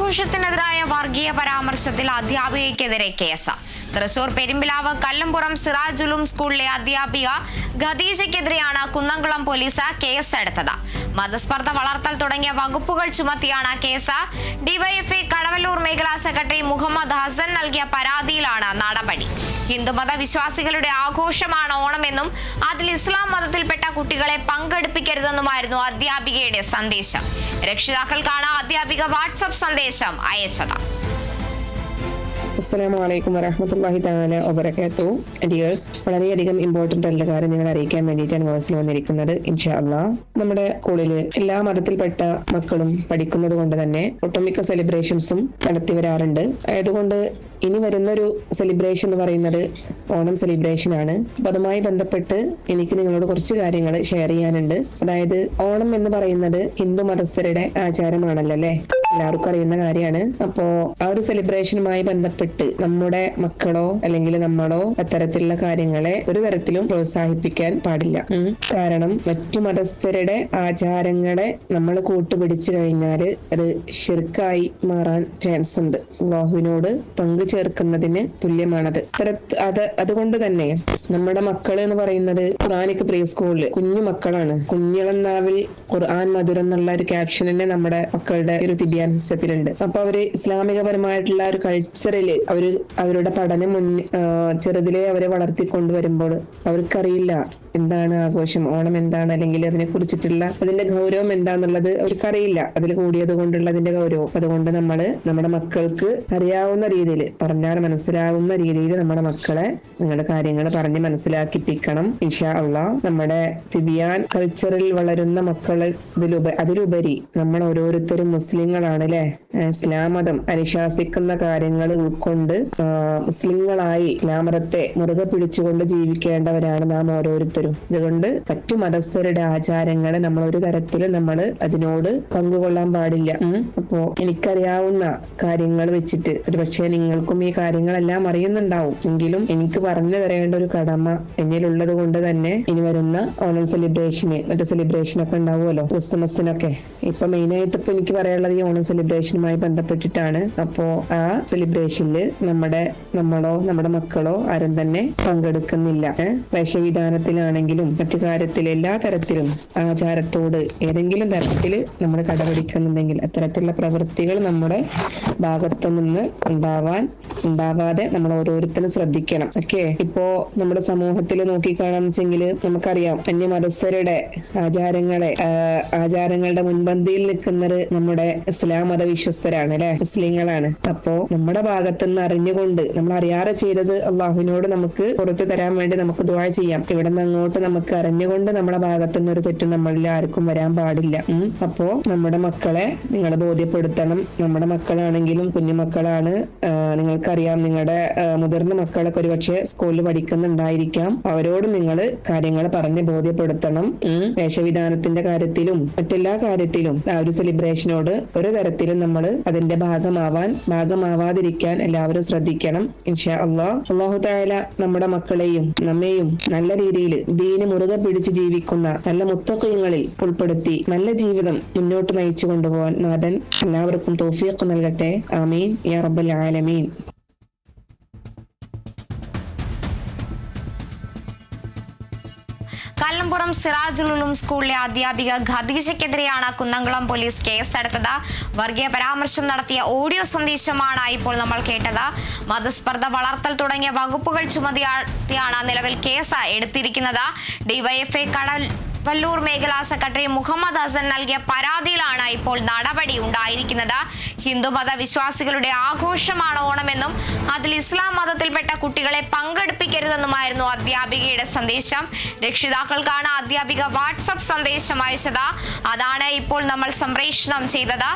ഓണാഘോഷത്തിനെതിരായ വർഗീയ പരാമർശത്തിൽ അധ്യാപികയ്ക്കെതിരെ കേസ്. തൃശൂർ പെരുമ്പിലാവ് കല്ലമ്പുറം സിറാജുലും സ്കൂളിലെ അധ്യാപിക ഖദീജയ്ക്കെതിരെയാണ് കുന്നംകുളം പോലീസ് കേസെടുത്തത്. മതസ്പർദ്ധ വളർത്തൽ തുടങ്ങിയ വകുപ്പുകൾ ചുമത്തിയാണ് കേസ്. ഡിവൈഎഫ്ഐ കടവല്ലൂർ മേഖലാ സെക്രട്ടറി മുഹമ്മദ് ഹസൻ നൽകിയ പരാതിയിലാണ് നടപടി. ഹിന്ദുമത വിശ്വാസികളുടെ ആഘോഷമാണ് ഓണമെന്നും അതിൽ ഇസ്ലാം മതത്തിൽപ്പെട്ട കുട്ടികളെ പങ്കെടുപ്പിക്കരുതെന്നുമായിരുന്നു അധ്യാപികയുടെ സന്ദേശം. രക്ഷിതാക്കൾക്കാണ് അധ്യാപിക വാട്സ്ആപ്പ് സന്ദേശം അയച്ചത്. അസ്സലാമു അലൈക്കും വറഹ്മത്തുള്ളാഹി തആല വബറകാതുഹു. ഡിയേഴ്സ്, വളരെയധികം ഇമ്പോർട്ടന്റ് ആയിട്ടുള്ള കാര്യം നിങ്ങളെ അറിയിക്കാൻ വേണ്ടിയിട്ടാണ് വോയിസിൽ വന്നിരിക്കുന്നത്. ഇൻഷാ അല്ലാഹ്, നമ്മുടെ സ്കൂളില് എല്ലാ മതത്തിൽപ്പെട്ട മക്കളും പഠിക്കുന്നത് കൊണ്ട് തന്നെ ഒട്ടുമിക്ക സെലിബ്രേഷൻസും നടത്തി വരാറുണ്ട്. അതുകൊണ്ട് ഇനി വരുന്നൊരു സെലിബ്രേഷൻ എന്ന് പറയുന്നത് ഓണം സെലിബ്രേഷൻ ആണ്. അപ്പൊ അതുമായി ബന്ധപ്പെട്ട് എനിക്ക് നിങ്ങളോട് കുറച്ച് കാര്യങ്ങൾ ഷെയർ ചെയ്യാനുണ്ട്. അതായത് ഓണം എന്ന് പറയുന്നത് ഹിന്ദു മതസ്ഥരുടെ ആചാരമാണല്ലോ അല്ലെ, എല്ലാവർക്കും അറിയുന്ന കാര്യമാണ്. അപ്പോ ആ ഒരു സെലിബ്രേഷനുമായി ബന്ധപ്പെട്ട് നമ്മുടെ മക്കളോ അല്ലെങ്കിൽ നമ്മളോ അത്തരത്തിലുള്ള കാര്യങ്ങളെ ഒരു തരത്തിലും പ്രോത്സാഹിപ്പിക്കാൻ പാടില്ല. കാരണം മറ്റു മതസ്ഥരുടെ ആചാരങ്ങളെ നമ്മൾ കൂട്ടുപിടിച്ചു കഴിഞ്ഞാല് അത് ശിർക്കായി മാറാൻ ചാൻസ് ഉണ്ട്. അല്ലാഹുവിനോട് പങ്കു ചേർക്കുന്നതിന് തുല്യമാണത്. അതുകൊണ്ട് തന്നെ നമ്മുടെ മക്കൾ എന്ന് പറയുന്നത് ഖുർആനിക് പ്രീ സ്കൂളില് കുഞ്ഞു മക്കളാണ്. കുഞ്ഞിളന്നാവിൽ ഖുർആൻ മധുരം എന്നുള്ള ഒരു ക്യാപ്ഷൻ തന്നെ നമ്മുടെ മക്കളുടെ ഒരു തിബിയാൻ സിസ്റ്റത്തിലുണ്ട്. അപ്പൊ അവര് ഇസ്ലാമികപരമായിട്ടുള്ള ഒരു കൾച്ചറിൽ അവരുടെ പഠനം ചെറുതിലെ അവരെ വളർത്തിക്കൊണ്ടുവരുമ്പോൾ അവർക്കറിയില്ല എന്താണ് ആഘോഷം, ഓണം എന്താണ്, അല്ലെങ്കിൽ അതിനെ കുറിച്ചിട്ടുള്ള അതിന്റെ ഗൗരവം എന്താന്നുള്ളത് അവർക്കറിയില്ല. അതിൽ കൂടിയത് കൊണ്ടുള്ള അതിന്റെ ഗൗരവം. അതുകൊണ്ട് നമ്മുടെ മക്കൾക്ക് അറിയാവുന്ന രീതിയിൽ, പറഞ്ഞാൽ മനസ്സിലാവുന്ന രീതിയിൽ നമ്മുടെ മക്കളെ നിങ്ങളുടെ കാര്യങ്ങൾ പറഞ്ഞ് മനസ്സിലാക്കിപ്പിക്കണം. ഇൻഷാ അള്ളാഹ്. നമ്മുടെ തിബിയാൻ കൾച്ചറിൽ വളരുന്ന മക്കളെ അതിലുപരി നമ്മൾ ഓരോരുത്തരും മുസ്ലിങ്ങളാണ് അല്ലെ. ഇസ്ലാം മതം അനുശാസിക്കുന്ന കാര്യങ്ങൾ ഉൾക്കൊണ്ട് മുസ്ലിങ്ങളായി ഇസ്ലാം മതത്തെ മുറുകെ പിടിച്ചുകൊണ്ട് ജീവിക്കേണ്ടവരാണ് നാം ഓരോരുത്തരും. അതുകൊണ്ട് മറ്റു മതസ്ഥരുടെ ആചാരങ്ങളെ നമ്മൾ ഒരു തരത്തില് നമ്മൾ അതിനോട് പങ്കുകൊള്ളാൻ പാടില്ല. അപ്പോ എനിക്കറിയാവുന്ന കാര്യങ്ങൾ വെച്ചിട്ട് ഒരുപക്ഷെ നിങ്ങൾക്കും ഈ കാര്യങ്ങളെല്ലാം അറിയുന്നുണ്ടാവും. എങ്കിലും എനിക്ക് പറഞ്ഞു തരേണ്ട ഒരു കടമ എന്നിലുള്ളത് കൊണ്ട് തന്നെ ഇനി വരുന്ന ഓണം സെലിബ്രേഷന്, മറ്റു സെലിബ്രേഷനൊക്കെ ഉണ്ടാവുമല്ലോ, ക്രിസ്മസിനൊക്കെ. ഇപ്പൊ മെയിനായിട്ട് ഇപ്പൊ എനിക്ക് പറയാനുള്ളത് ഈ ഓണം സെലിബ്രേഷനുമായി ബന്ധപ്പെട്ടിട്ടാണ്. അപ്പോ ആ സെലിബ്രേഷനിൽ നമ്മളോ നമ്മുടെ മക്കളോ ആരും തന്നെ പങ്കെടുക്കുന്നില്ല. വേഷവിധാനത്തിലാണെങ്കിലും മറ്റു കാര്യത്തിൽ എല്ലാ തരത്തിലും ആചാരത്തോട് ഏതെങ്കിലും തരത്തിൽ നമ്മൾ കടപിടിക്കുന്നുണ്ടെങ്കിൽ അത്തരത്തിലുള്ള പ്രവൃത്തികൾ നമ്മുടെ ഭാഗത്തു നിന്ന് ഉണ്ടാവാതെ നമ്മൾ ഓരോരുത്തരും ശ്രദ്ധിക്കണം. ഓക്കെ. ഇപ്പോ നമ്മുടെ സമൂഹത്തിൽ നോക്കിക്കാണാന്ന് വെച്ചെങ്കിൽ നമുക്കറിയാം അന്യമതസ്ഥരുടെ ആചാരങ്ങളുടെ മുൻപന്തിയിൽ നിൽക്കുന്നത് നമ്മുടെ ഇസ്ലാം മത വിശ്വസ്തരാണ് അല്ലെ, മുസ്ലിങ്ങളാണ്. അപ്പോ നമ്മുടെ ഭാഗത്തുനിന്ന് അറിഞ്ഞുകൊണ്ട് നമ്മൾ അറിയാതെ ചെയ്തത് അള്ളാഹുവിനോട് നമുക്ക് പുറത്തു തരാൻ വേണ്ടി നമുക്ക് ദുആ ചെയ്യാം. ഇവിടെ നിന്ന് അങ്ങോട്ട് നമുക്ക് അറിഞ്ഞുകൊണ്ട് നമ്മുടെ ഭാഗത്തുനിന്ന് ഒരു തെറ്റും നമ്മളിൽ ആർക്കും വരാൻ പാടില്ല. അപ്പോ നമ്മുടെ മക്കളെ നിങ്ങൾ ബോധ്യപ്പെടുത്തണം. നമ്മുടെ മക്കളാണെങ്കിലും കുഞ്ഞുമക്കളാണ്. നിങ്ങൾക്കറിയാം, നിങ്ങളുടെ മുതിർന്ന മക്കളൊക്കെ ഒരുപക്ഷെ സ്കൂളിൽ പഠിക്കുന്നുണ്ടായിരിക്കാം. അവരോട് നിങ്ങൾ കാര്യങ്ങൾ പറഞ്ഞ് ബോധ്യപ്പെടുത്തണം. വേഷവിധാനത്തിന്റെ കാര്യത്തിലും മറ്റെല്ലാ കാര്യത്തിലും ആ ഒരു സെലിബ്രേഷനോട് ഒരു തരത്തിലും നമ്മൾ അതിന്റെ ഭാഗമാവാതിരിക്കാൻ എല്ലാവരും ശ്രദ്ധിക്കണം. ഇൻഷാ അല്ലാഹ്. അല്ലാഹു തആല നമ്മുടെ മക്കളെയും നമ്മെയും നല്ല രീതിയിൽ ദീന് മുറുകെ പിടിച്ച് ജീവിക്കുന്ന നല്ല മുത്തഖീങ്ങളിൽ ഉൾപ്പെടുത്തി നല്ല ജീവിതം മുന്നോട്ട് നയിച്ചു കൊണ്ടുപോകാൻ നാഥൻ എല്ലാവർക്കും തൗഫീഖ് നൽകട്ടെ. ആമീൻ യാ റബ്ബൽ ആലമീൻ. കല്ലമ്പുറം സിറാജുലും സ്കൂളിലെ അധ്യാപിക ഖദീജയ്ക്കെതിരെയാണ് കുന്നംകുളം പോലീസ് കേസെടുത്തത്. വർഗീയ പരാമർശം നടത്തിയ ഓഡിയോ സന്ദേശമാണ് ഇപ്പോൾ നമ്മൾ കേട്ടത്. മതസ്പർദ്ധ വളർത്തൽ തുടങ്ങിയ വകുപ്പുകൾ ചുമത്തിയാണ് നിലവിൽ കേസ് എടുത്തിരിക്കുന്നത്. ഡിവൈഎഫ്ഐ കടവല്ലൂർ മേഖലാ സെക്രട്ടറി മുഹമ്മദ് ഹസൻ നൽകിയ പരാതിയിലാണ് ഇപ്പോൾ നടപടി ഉണ്ടായിരിക്കുന്നത്. ഹിന്ദുമത വിശ്വാസികളുടെ ആഘോഷമാണ് ഓണമെന്നും അതിൽ ഇസ്ലാം മതത്തിൽപ്പെട്ട കുട്ടികളെ പങ്കെടുപ്പിക്കരുതെന്നുമായിരുന്നു അധ്യാപികയുടെ സന്ദേശം. രക്ഷിതാക്കൾക്കാണ് അധ്യാപിക വാട്സ്ആപ്പ് സന്ദേശം അയച്ചത്. അതാണ് ഇപ്പോൾ നമ്മൾ സംപ്രേഷണം ചെയ്തത്.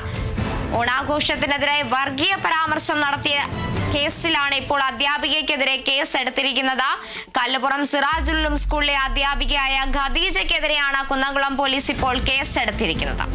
ഓണാഘോഷത്തിനെതിരെ വർഗീയ പരാമർശം നടത്തിയ കേസിലാണ് ഇപ്പോൾ അധ്യാപികയ്ക്കെതിരെ കേസ് എടുത്തിരിക്കുന്നത്. കല്ലപ്പുറം സിറാജുലും സ്കൂളിലെ അധ്യാപികയായ ഖദീജയ്ക്കെതിരെയാണ് കുന്നംകുളം പോലീസ് ഇപ്പോൾ കേസ് എടുത്തിരിക്കുന്നത്.